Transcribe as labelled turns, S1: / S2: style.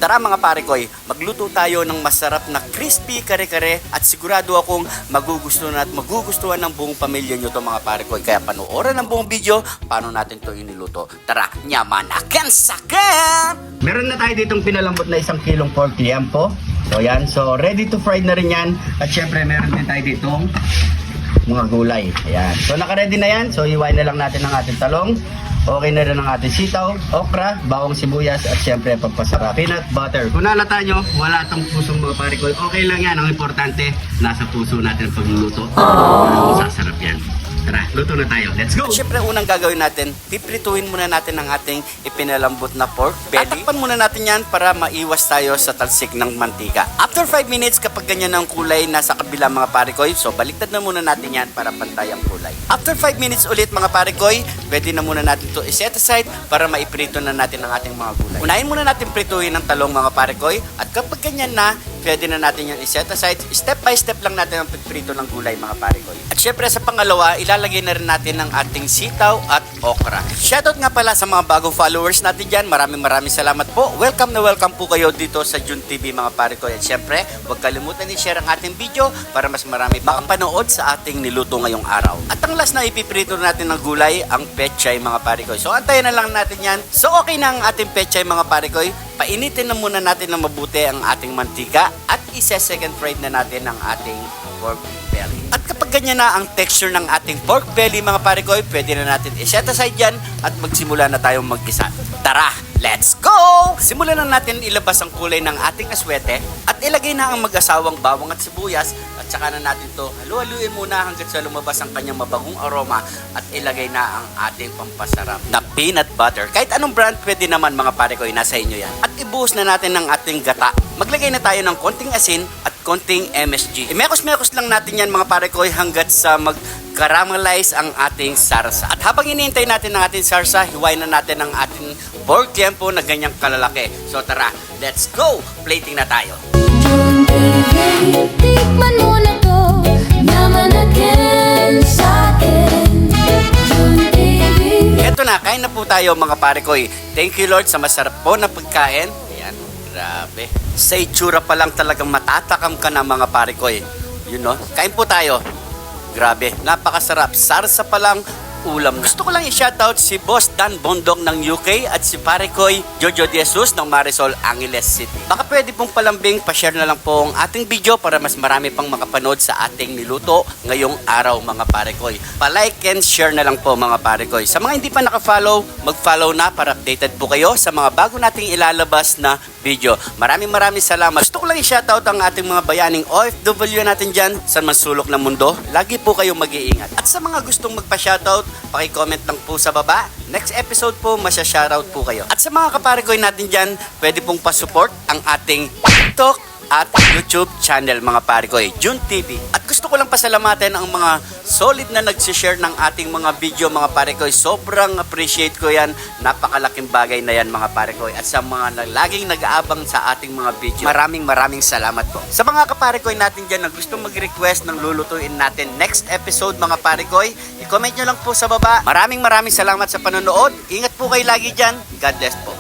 S1: Tara mga pare koy, magluto tayo ng masarap na crispy kare-kare at sigurado akong magugustuhan ng buong pamilya nyo to mga pare koy. Kaya panoorin ang buong video paano natin to iniluto. Tara, nyamanakan sakan! Meron na tayo ditong pinalambot na 1 kilong pork liempo. So yan, so ready to fry na rin yan. At syempre meron din tayo ditong mga gulay. Ayan. So naka-ready na yan. So hiwain na lang natin ang ating talong. Okay na rin ang ating sitaw, okra, bawang sibuyas at syempre pampasarap, peanut butter. Kung nalata nyo, wala tong pusong mga pare ko. Okay lang yan. Ang importante, nasa puso natin pagluluto. Sasarap yan. Tara, luto na tayo. Let's go! At syempre, unang gagawin natin, piprituin muna natin ang ating ipinalambot na pork belly. At takpan muna natin yan para maiwas tayo sa talsik ng mantika. After 5 minutes, kapag ganyan ang kulay nasa kabila mga parikoy, so baliktad na muna natin yan para pantay ang kulay. After 5 minutes ulit mga parikoy, pwede na muna natin to iset aside para maiprito na natin ang ating mga gulay. Unahin muna natin prituin ang talong mga parikoy at kapag ganyan na, pwede na natin yung iset aside. Step by step lang natin ang pagprito ng gulay mga parikoy. At syempre sa pangalawa, ilalagay na rin natin ang ating sitaw at okra. Shoutout nga pala sa mga bagong followers natin dyan. Maraming salamat po. Welcome na welcome po kayo dito sa June TV mga parikoy. At syempre, huwag kalimutan i-share ang ating video para mas marami makapanood sa ating niluto ngayong araw. At ang last na ipiprito natin ng gulay, ang pechay mga parikoy. So antayin na lang natin yan. So okay na ang ating pechay mga parikoy. Painitin na muna natin ng mabuti ang ating mantika at isa-second fried na natin ang ating pork belly. At kapag ganyan na ang texture ng ating pork belly mga parikoy, pwede na natin i-set aside yan at magsimula na tayong mag-gisa. Tara, let's go! Simulan na natin ilabas ang kulay ng ating aswete at ilagay na ang mag-asawang bawang at sibuyas at saka na natin to halu-haluin muna hanggang sa lumabas ang kanyang mabagong aroma at ilagay na ang ating pampasarap na peanut butter. Kahit anong brand pwede naman mga parikoy, nasa inyo yan. At ibuhos na natin ang ating gata. Maglagay na tayo ng konting asin at konting MSG. Mekos-mekos lang natin yan mga parikoy hanggat sa mag-caramelize ang ating sarsa. At habang hinihintay natin ang ating sarsa, hiwain na natin ang ating pork liempo na ganyang kalalaki. So tara, let's go! Plating na tayo.
S2: Tikman mo na to, namanakin sa akin.
S1: Eto na, kain na po tayo mga parikoy. Thank you Lord sa masarap po na pagkain. Ayan, grabe. Sa itsura pa lang talagang matatakam ka na mga parikoy. You know, kain po tayo. Grabe, napakasarap. Sarsa pa lang, ulam na. Gusto ko lang i-shoutout si Boss Dan Bondok ng UK at si Parikoy Jojo De Jesus ng Marisol, Angeles City. Baka pwede pong palambing, pa-share na lang po ang ating video para mas marami pang makapanood sa ating niluto ngayong araw mga Parikoy. Pa-like and share na lang po mga Parikoy. Sa mga hindi pa naka-follow, mag-follow na para updated po kayo sa mga bago nating ilalabas na video. Maraming salamat. Gusto ko lang i-shoutout ang ating mga bayaning OFW natin dyan sa mansulok ng mundo. Lagi po kayong mag-iingat. At sa mga gustong magpa-shoutout, paki-comment lang po sa baba. Next episode po, masya-shoutout po kayo. At sa mga kaparikoy natin dyan, pwede pong pa-support ang ating TikTok at YouTube channel mga parikoy, June TV. At gusto ko lang pasalamatan ang mga solid na nagsishare ng ating mga video mga parikoy. Sobrang appreciate ko yan. Napakalaking bagay na yan mga parikoy. At sa mga laging nag-aabang sa ating mga video, maraming salamat po. Sa mga kaparikoy natin dyan na gusto mag-request ng lulutuin natin next episode mga parikoy, i-comment nyo lang po sa baba. Maraming salamat sa panonood. Ingat po kayo lagi dyan. God bless po.